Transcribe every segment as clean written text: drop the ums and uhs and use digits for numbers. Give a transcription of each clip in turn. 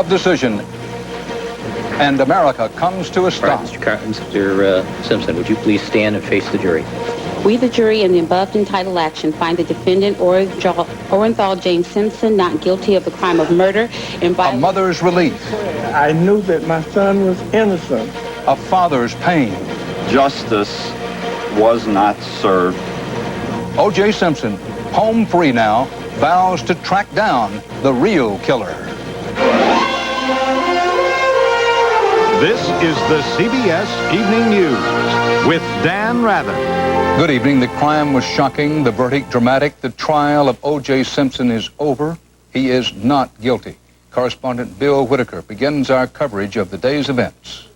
Decision, and America comes to a stop. Right, Mr. Simpson, would you please stand and face the jury? We, the jury, in the above entitled action, find the defendant, Orenthal James Simpson, not guilty of the crime of murder in A mother's relief. I knew that my son was innocent. A father's pain. Justice was not served. O.J. Simpson, home free now, vows to track down the real killer. This is the CBS Evening News with Dan Rather. Good evening. The crime was shocking, the verdict dramatic. The trial of O.J. Simpson is over. He is not guilty. Correspondent Bill Whitaker begins our coverage of the day's events.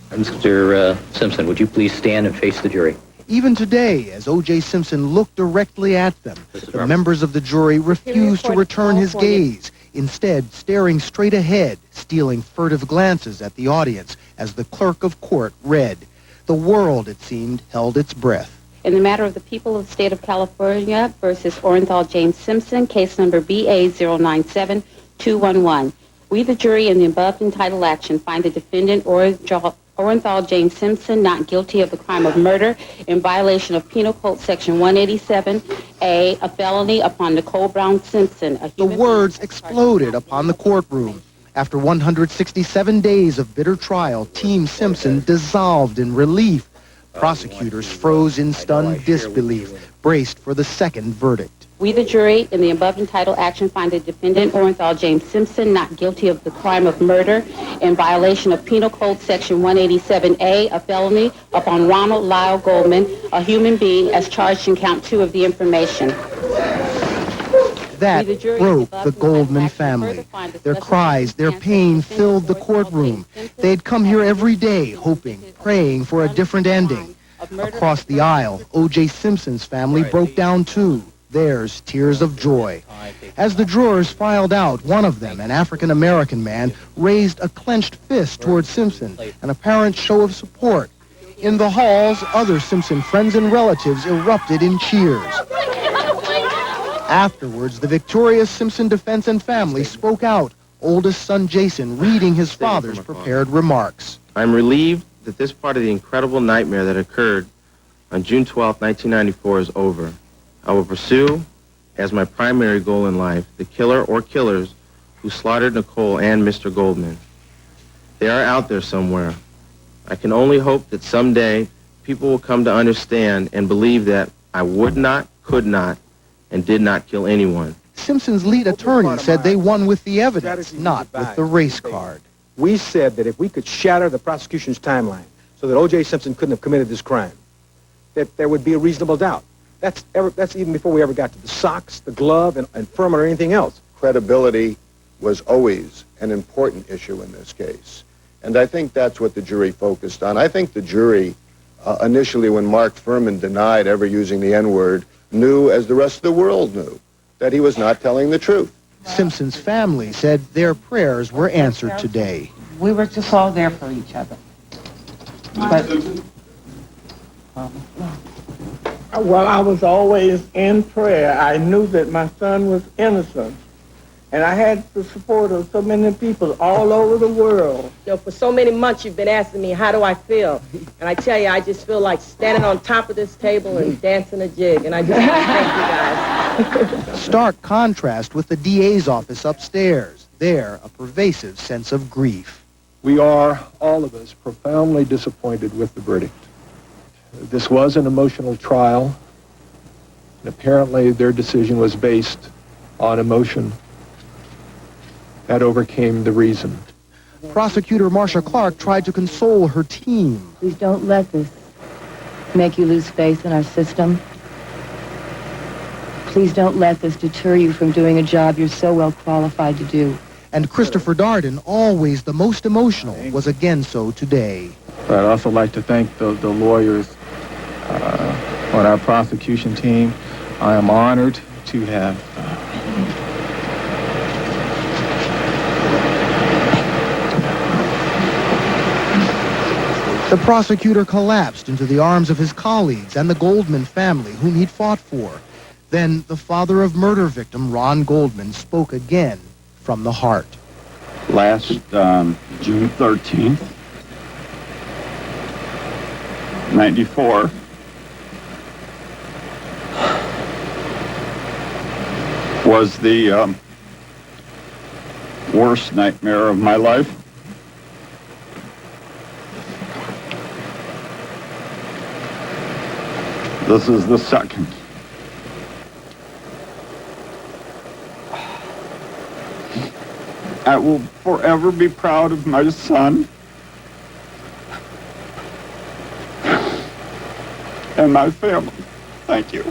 Mr. Simpson, would you please stand and face the jury? Even today, as O.J. Simpson looked directly at them, the members of the jury refused to return his gaze, instead staring straight ahead, stealing furtive glances at the audience as the clerk of court read. The world, it seemed, held its breath. In the matter of the people of the state of California versus Orenthal James Simpson, case number BA097211. We, the jury, in the above entitled action, find the defendant, Orenthal James Simpson, not guilty of the crime of murder in violation of Penal Code Section 187A, a felony upon Nicole Brown Simpson. The words exploded upon the courtroom. After 167 days of bitter trial, Team Simpson dissolved in relief. Prosecutors froze in stunned disbelief, braced for the second verdict. We, the jury, in the above entitled action, find the defendant, Orenthal James Simpson, not guilty of the crime of murder in violation of Penal Code Section 187A, a felony upon Ronald Lyle Goldman, a human being, as charged in count 2 of the information. That broke the Goldman family. Their cries, their pain filled the courtroom. They'd come here every day, hoping, praying for a different ending. Across the aisle, O.J. Simpson's family broke down too. Theirs tears of joy. As the jurors filed out, one of them, an African-American man, raised a clenched fist toward Simpson, an apparent show of support. In the halls, other Simpson friends and relatives erupted in cheers. Afterwards, the victorious Simpson defense and family spoke out, oldest son Jason reading his father's prepared remarks. I'm relieved that this part of the incredible nightmare that occurred on June 12, 1994 is over. I will pursue, as my primary goal in life, the killer or killers who slaughtered Nicole and Mr. Goldman. They are out there somewhere. I can only hope that someday people will come to understand and believe that I would not, could not, and did not kill anyone. Simpson's lead attorney said they won with the evidence, not with the race card. We said that if we could shatter the prosecution's timeline so that O.J. Simpson couldn't have committed this crime, that there would be a reasonable doubt. That's even before we ever got to the socks, the glove, and Furman or anything else. Credibility was always an important issue in this case. And I think that's what the jury focused on. I think the jury, initially when Mark Furman denied ever using the N-word, knew, as the rest of the world knew, that he was not telling the truth. Simpson's family said their prayers were answered today. We were just all there for each other. But, well, I was always in prayer. I knew that my son was innocent. And I had the support of so many people all over the world. You know, for so many months you've been asking me, how do I feel? And I tell you, I just feel like standing on top of this table and dancing a jig. And I just want to thank you guys. Stark contrast with the DA's office upstairs. There, a pervasive sense of grief. We are, all of us, profoundly disappointed with the verdict. This was an emotional trial, and apparently their decision was based on emotion. That overcame the reason. Prosecutor Marcia Clark tried to console her team. Please don't let this make you lose faith in our system. Please don't let this deter you from doing a job you're so well qualified to do. And Christopher Darden, always the most emotional, was again so today. I'd also like to thank the lawyers on our prosecution team. I am honored to have The prosecutor collapsed into the arms of his colleagues and the Goldman family, whom he'd fought for. Then the father of murder victim Ron Goldman spoke again, from the heart. Last June 13th, 94, was the worst nightmare of my life. This is the second. I will forever be proud of my son and my family. Thank you.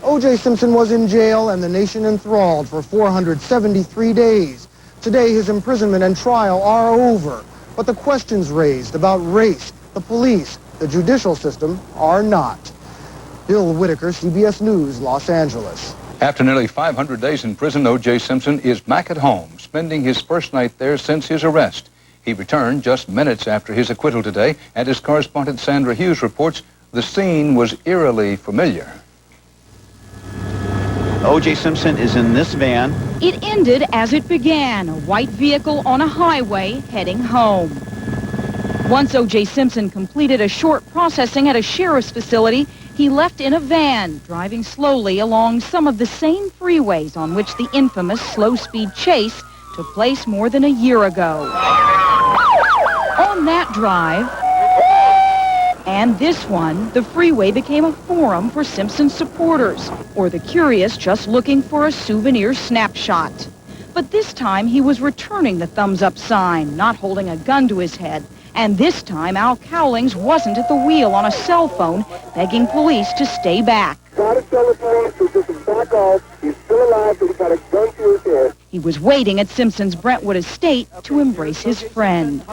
O.J. Simpson was in jail and the nation enthralled for 473 days. Today, his imprisonment and trial are over. But the questions raised about race, the police, the judicial system are not. Bill Whitaker, CBS News, Los Angeles. After nearly 500 days in prison, O.J. Simpson is back at home, spending his first night there since his arrest. He returned just minutes after his acquittal today, and as correspondent Sandra Hughes reports, the scene was eerily familiar. O.J. Simpson is in this van. It ended as it began, a white vehicle on a highway heading home. Once O.J. Simpson completed a short processing at a sheriff's facility, he left in a van, driving slowly along some of the same freeways on which the infamous slow-speed chase took place more than a year ago. On that drive, and this one, the freeway became a forum for Simpson's supporters, or the curious just looking for a souvenir snapshot. But this time he was returning the thumbs-up sign, not holding a gun to his head. And this time, Al Cowlings wasn't at the wheel on a cell phone, begging police to stay back. Try to tell the police to just back off. He's still alive, but he's got a gun to his head. He was waiting at Simpson's Brentwood estate to embrace his friend.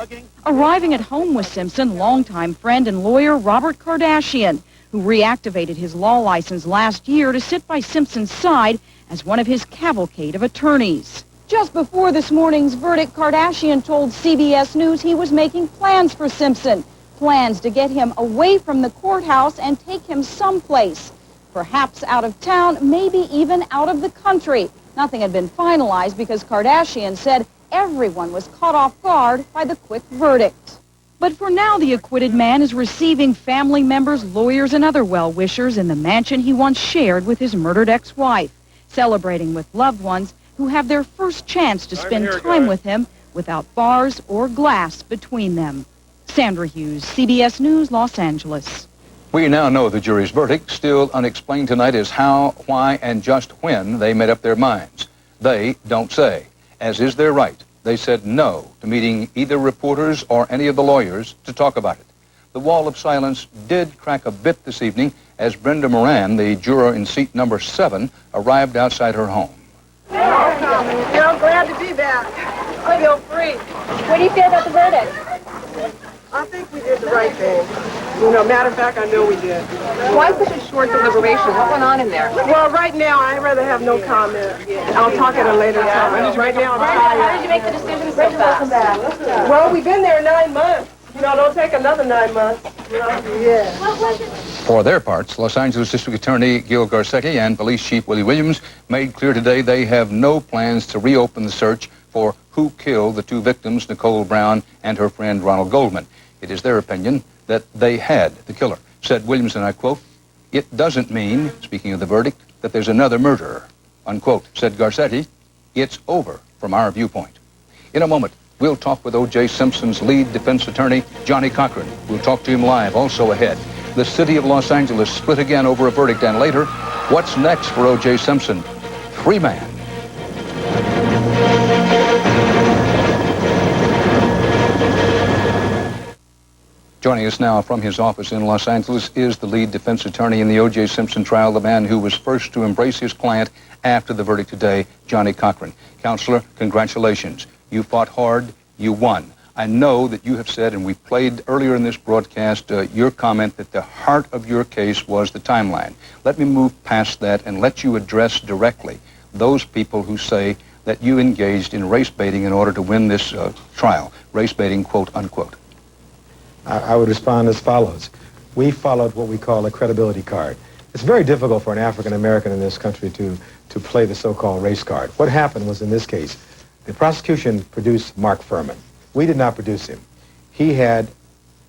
Arriving at home with Simpson, longtime friend and lawyer Robert Kardashian, who reactivated his law license last year to sit by Simpson's side as one of his cavalcade of attorneys. Just before this morning's verdict, Kardashian told CBS News he was making plans for Simpson, plans to get him away from the courthouse and take him someplace, perhaps out of town, maybe even out of the country. Nothing had been finalized because Kardashian said everyone was caught off guard by the quick verdict. But for now, the acquitted man is receiving family members, lawyers, and other well-wishers in the mansion he once shared with his murdered ex-wife, celebrating with loved ones who have their first chance to spend time with him without bars or glass between them. Sandra Hughes, CBS News, Los Angeles. We now know the jury's verdict. Still unexplained tonight is how, why, and just when they made up their minds. They don't say, as is their right. They said no to meeting either reporters or any of the lawyers to talk about it. The wall of silence did crack a bit this evening as Brenda Moran, the juror in seat number 7, arrived outside her home. I'm glad to be back. I feel free. What do you feel about the verdict? I think we did the right thing. You know, matter of fact, I know we did. Why such a short deliberation? What went on in there? Well, right now, I'd rather have no comment. I'll talk at a later time. Right now, I'm tired. How did you make the decision so fast? Well, we've been there 9 months. You know, don't take another 9 months. Yeah. For their parts, Los Angeles District Attorney Gil Garcetti and Police Chief Willie Williams made clear today they have no plans to reopen the search for who killed the 2 victims, Nicole Brown and her friend Ronald Goldman. It is their opinion that they had the killer. Said Williams, and I quote, "It doesn't mean," speaking of the verdict, "that there's another murderer," unquote. Said Garcetti, "It's over from our viewpoint." In a moment, we'll talk with O.J. Simpson's lead defense attorney, Johnny Cochran. We'll talk to him live. Also ahead, the city of Los Angeles split again over a verdict. And later, what's next for O.J. Simpson? Free man. Joining us now from his office in Los Angeles is the lead defense attorney in the O.J. Simpson trial, the man who was first to embrace his client after the verdict today, Johnny Cochran. Counselor, congratulations. You fought hard. You won. I know that you have said, and we played earlier in this broadcast, your comment that the heart of your case was the timeline. Let me move past that and let you address directly those people who say that you engaged in race baiting in order to win this trial. Race baiting, quote, unquote. I would respond as follows. We followed what we call a credibility card. It's very difficult for an African American in this country to play the so-called race card. What happened was, in this case, The prosecution produced Mark Furman. We did not produce him. He had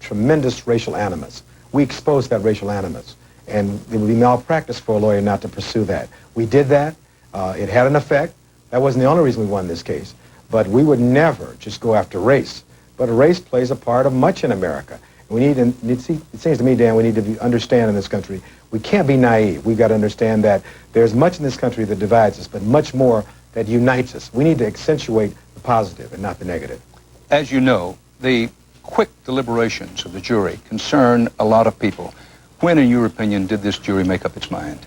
tremendous racial animus. We exposed that racial animus, and it would be malpractice for a lawyer not to pursue that. We did that. It had an effect. That wasn't the only reason we won this case, but we would never just go after race. But race plays a part of much in America. We need, it seems to me, Dan, we need to understand in this country, we can't be naive. We've got to understand that there's much in this country that divides us, but much more that unites us. We need to accentuate the positive and not the negative. As you know, the quick deliberations of the jury concern a lot of people. When, in your opinion, did this jury make up its mind?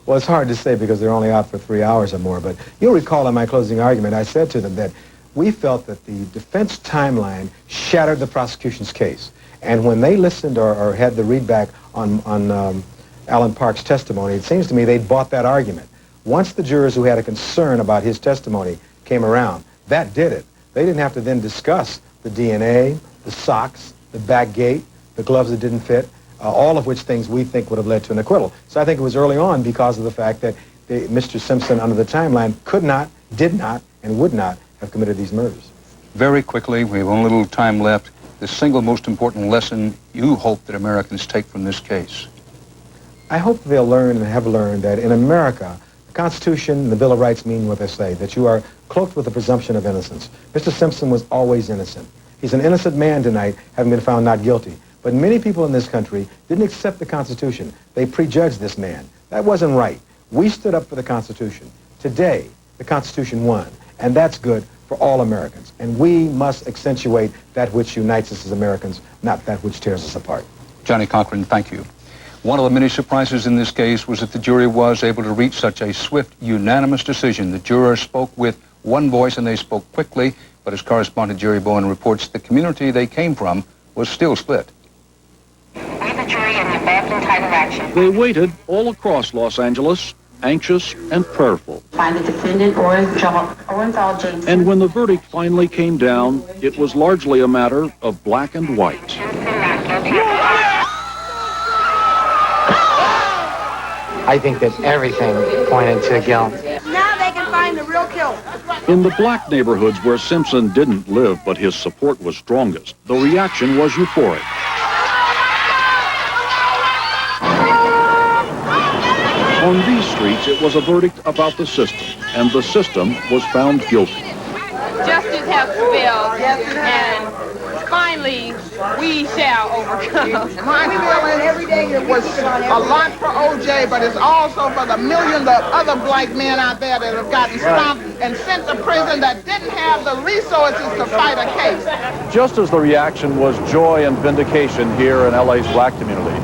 Well, it's hard to say because they're only out for 3 hours or more, but you'll recall in my closing argument, I said to them that we felt that the defense timeline shattered the prosecution's case. And when they listened or had the readback on Alan Park's testimony, it seems to me they'd bought that argument. Once the jurors who had a concern about his testimony came around, that did it. They didn't have to then discuss the DNA, the socks, the back gate, the gloves that didn't fit, all of which things we think would have led to an acquittal. So I think it was early on because of the fact that Mr. Simpson, under the timeline, could not, did not, and would not have committed these murders. Very quickly, we have only a little time left. The single most important lesson you hope that Americans take from this case? I hope they'll learn and have learned that in America, the Constitution and the Bill of Rights mean what they say, that you are cloaked with the presumption of innocence. Mr. Simpson was always innocent. He's an innocent man tonight, having been found not guilty. But many people in this country didn't accept the Constitution. They prejudged this man. That wasn't right. We stood up for the Constitution. Today, the Constitution won, and that's good for all Americans. And we must accentuate that which unites us as Americans, not that which tears us apart. Johnny Cochran, thank you. One of the many surprises in this case was that the jury was able to reach such a swift, unanimous decision. The jurors spoke with one voice and they spoke quickly, but as correspondent Jerry Bowen reports, the community they came from was still split. We, the jury, in the above entitled action, They waited all across Los Angeles, anxious and prayerful. find the defendant Orenthal James. And when the verdict finally came down, it was largely a matter of black and white. I think that everything pointed to guilt. Now they can find the real killer. In the black neighborhoods where Simpson didn't live, but his support was strongest, the reaction was euphoric. On these streets, it was a verdict about the system, and the system was found guilty. Justice has prevailed, and finally, we shall overcome. My feeling every day it was a lot for O.J., but it's also for the millions of other black men out there that have gotten stopped and sent to prison that didn't have the resources to fight a case. Just as the reaction was joy and vindication here in LA's black community,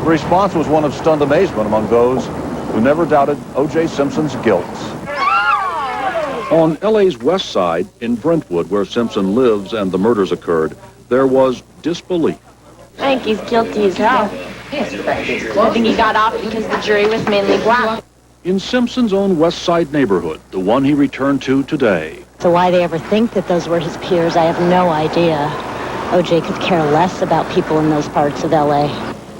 the response was one of stunned amazement among those who never doubted O.J. Simpson's guilt. On LA's west side, in Brentwood, where Simpson lives and the murders occurred, there was disbelief. I think he's guilty as hell. I think he got off because the jury was mainly black. In Simpson's own west side neighborhood, the one he returned to today, So why they ever think that those were his peers, I have no idea. O.J. could care less about people in those parts of L.A.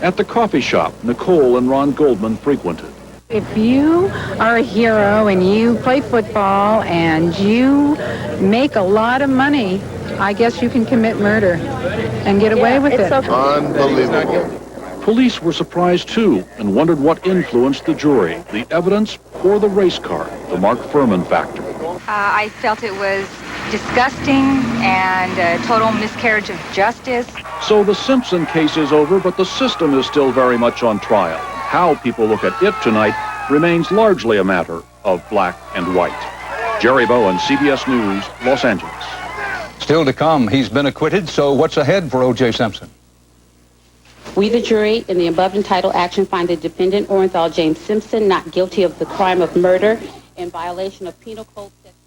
at the coffee shop Nicole and Ron Goldman frequented. If you are a hero and you play football and you make a lot of money, I guess you can commit murder and get away with it. Unbelievable. Police were surprised too and wondered what influenced the jury, the evidence or the race card, the Mark Furman factor. I felt it was disgusting and a total miscarriage of justice. So the Simpson case is over, but the system is still very much on trial. How people look at it tonight remains largely a matter of black and white. Jerry Bowen, CBS News, Los Angeles. Still to come, he's been acquitted, so what's ahead for O.J. Simpson? We, the jury, in the above entitled action, find the defendant Orenthal James Simpson not guilty of the crime of murder in violation of Penal Code Section.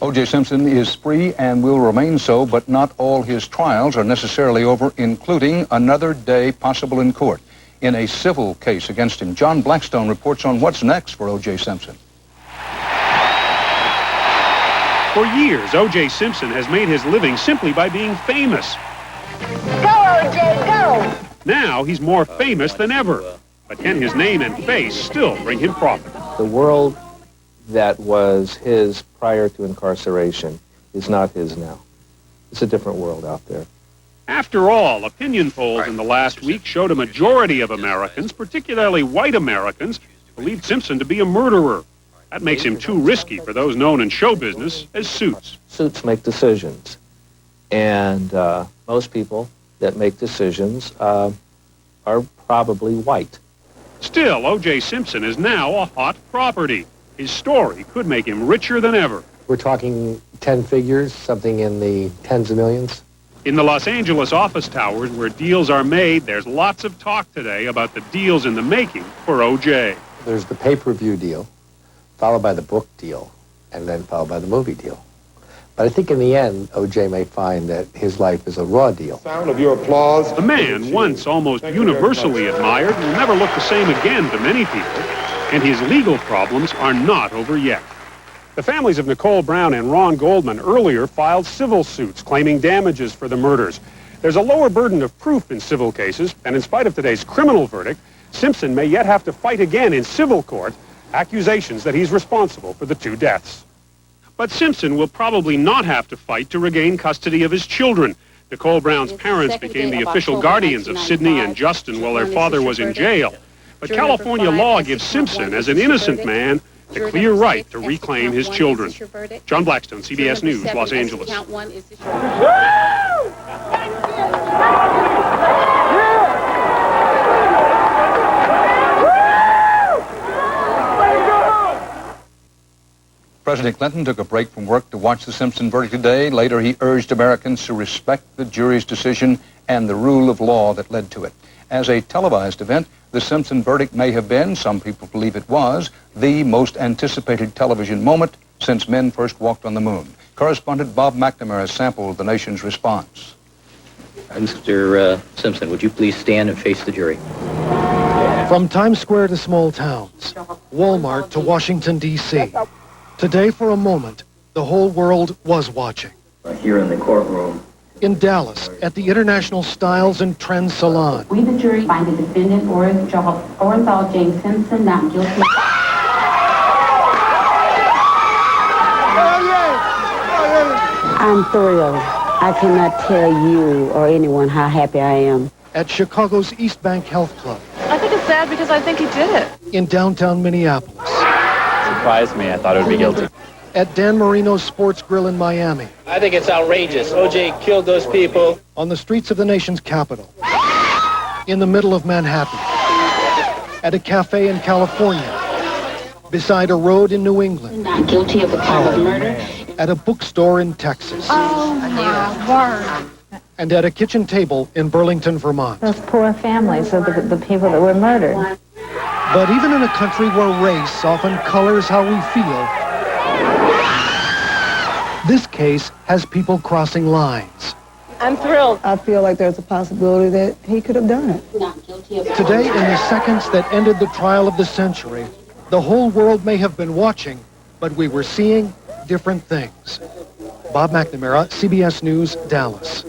O.J. Simpson is free and will remain so, but not all his trials are necessarily over, including another day possible in court in a civil case against him. John Blackstone reports on what's next for O.J. Simpson. For years, O.J. Simpson has made his living simply by being famous. Go, O.J., go! Now he's more famous than ever. But can his name and face still bring him profit? The world that was his prior to incarceration is not his now. It's a different world out there. After all, opinion polls in the last week showed a majority of Americans, particularly white Americans, believed Simpson to be a murderer. That makes him too risky for those known in show business as suits. Suits make decisions, and most people that make decisions are probably white. Still, O.J. Simpson is now a hot property. His story could make him richer than ever. We're talking 10 figures, something in the tens of millions. In the Los Angeles office towers where deals are made, there's lots of talk today about the deals in the making for O.J. There's the pay-per-view deal, followed by the book deal, and then followed by the movie deal. But I think in the end, O.J. may find that his life is a raw deal. Sound of your applause. The man, once almost universally admired, will never look the same again to many people, and his legal problems are not over yet. The families of Nicole Brown and Ron Goldman earlier filed civil suits claiming damages for the murders. There's a lower burden of proof in civil cases, and in spite of today's criminal verdict, Simpson may yet have to fight again in civil court accusations that he's responsible for the 2 deaths. But Simpson will probably not have to fight to regain custody of his children. Nicole Brown's parents became the official guardians of Sidney and Justin while their father was in jail. But California law gives Simpson, as an innocent man, the clear right to reclaim his children. John Blackstone, CBS News, Los Angeles. President Clinton took a break from work to watch the Simpson verdict today. Later, he urged Americans to respect the jury's decision and the rule of law that led to it. As a televised event, the Simpson verdict may have been, some people believe it was, the most anticipated television moment since men first walked on the moon. Correspondent Bob McNamara sampled the nation's response. Mr. Simpson, would you please stand and face the jury? From Times Square to small towns, Walmart to Washington, D.C. Today, for a moment, the whole world was watching. Here in the courtroom. In Dallas, at the International Styles and Trends Salon. We, the jury, find the defendant, Orenthal James Simpson, not guilty. I'm thrilled. I cannot tell you or anyone how happy I am. At Chicago's East Bank Health Club. I think it's sad because I think he did it. In downtown Minneapolis. Surprised me. I thought it would be guilty. At Dan Marino's Sports Grill in Miami. I think it's outrageous. O.J. killed those people. On the streets of the nation's capital. In the middle of Manhattan. At a cafe in California. Beside a road in New England. Not guilty of the crime of murder. At a bookstore in Texas. Oh, my word. And at a kitchen table in Burlington, Vermont. Those poor families of the people that were murdered. But even in a country where race often colors how we feel, this case has people crossing lines. I'm thrilled. I feel like there's a possibility that he could have done it. Today, in the seconds that ended the trial of the century, the whole world may have been watching, but we were seeing different things. Bob McNamara, CBS News, Dallas.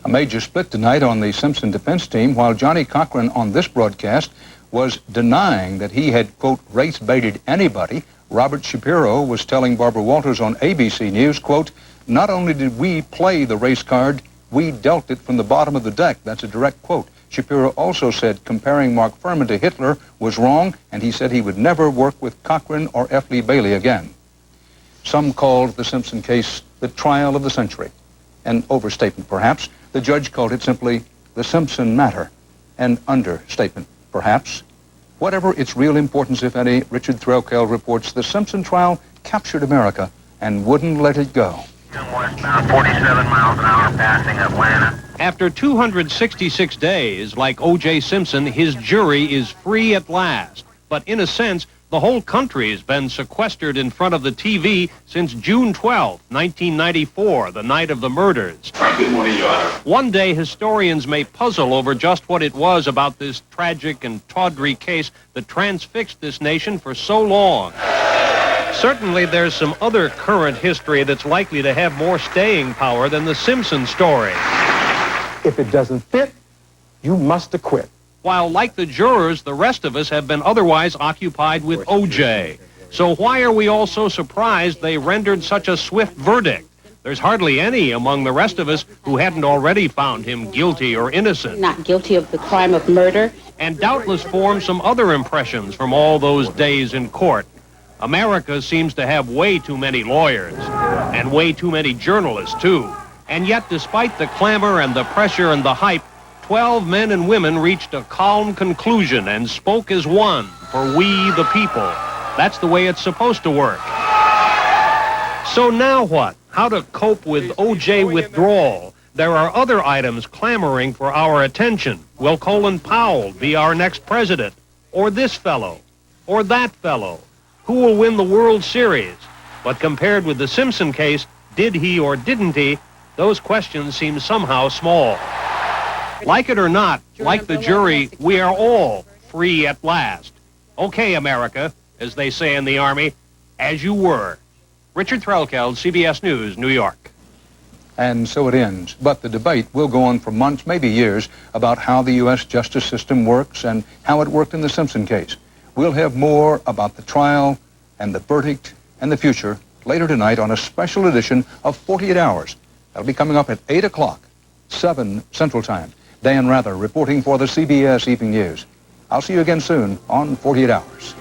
A major split tonight on the Simpson defense team, while Johnny Cochran on this broadcast was denying that he had, quote, race-baited anybody. Robert Shapiro was telling Barbara Walters on ABC News, quote, not only did we play the race card, we dealt it from the bottom of the deck. That's a direct quote. Shapiro also said comparing Mark Fuhrman to Hitler was wrong, and he said he would never work with Cochran or F. Lee Bailey again. Some called the Simpson case the trial of the century. An overstatement, perhaps. The judge called it simply the Simpson matter. An understatement, perhaps. Whatever its real importance, if any, Richard Threlkeld reports the Simpson trial captured America and wouldn't let it go. Westbound 47 miles an hour passing Atlanta. After 266 days, like O.J. Simpson, his jury is free at last. But in a sense, the whole country has been sequestered in front of the TV since June 12, 1994, the night of the murders. Good morning, Your Honor. One day, historians may puzzle over just what it was about this tragic and tawdry case that transfixed this nation for so long. Certainly, there's some other current history that's likely to have more staying power than the Simpson story. If it doesn't fit, you must acquit. While, like the jurors, the rest of us have been otherwise occupied with O.J. So why are we all so surprised they rendered such a swift verdict? There's hardly any among the rest of us who hadn't already found him guilty or innocent. Not guilty of the crime of murder. And doubtless formed some other impressions from all those days in court. America seems to have way too many lawyers, and way too many journalists, too. And yet, despite the clamor and the pressure and the hype, 12 men and women reached a calm conclusion and spoke as one for we the people. That's the way it's supposed to work. So now what? How to cope with O.J. withdrawal? There are other items clamoring for our attention. Will Colin Powell be our next president? Or this fellow? Or that fellow? Who will win the World Series? But compared with the Simpson case, did he or didn't he? Those questions seem somehow small. Like it or not, like the jury, we are all free at last. Okay, America, as they say in the Army, as you were. Richard Threlkeld, CBS News, New York. And so it ends. But the debate will go on for months, maybe years, about how the U.S. justice system works and how it worked in the Simpson case. We'll have more about the trial and the verdict and the future later tonight on a special edition of 48 Hours. That'll be coming up at 8 o'clock, 7 Central Time. Dan Rather reporting for the CBS Evening News. I'll see you again soon on 48 Hours.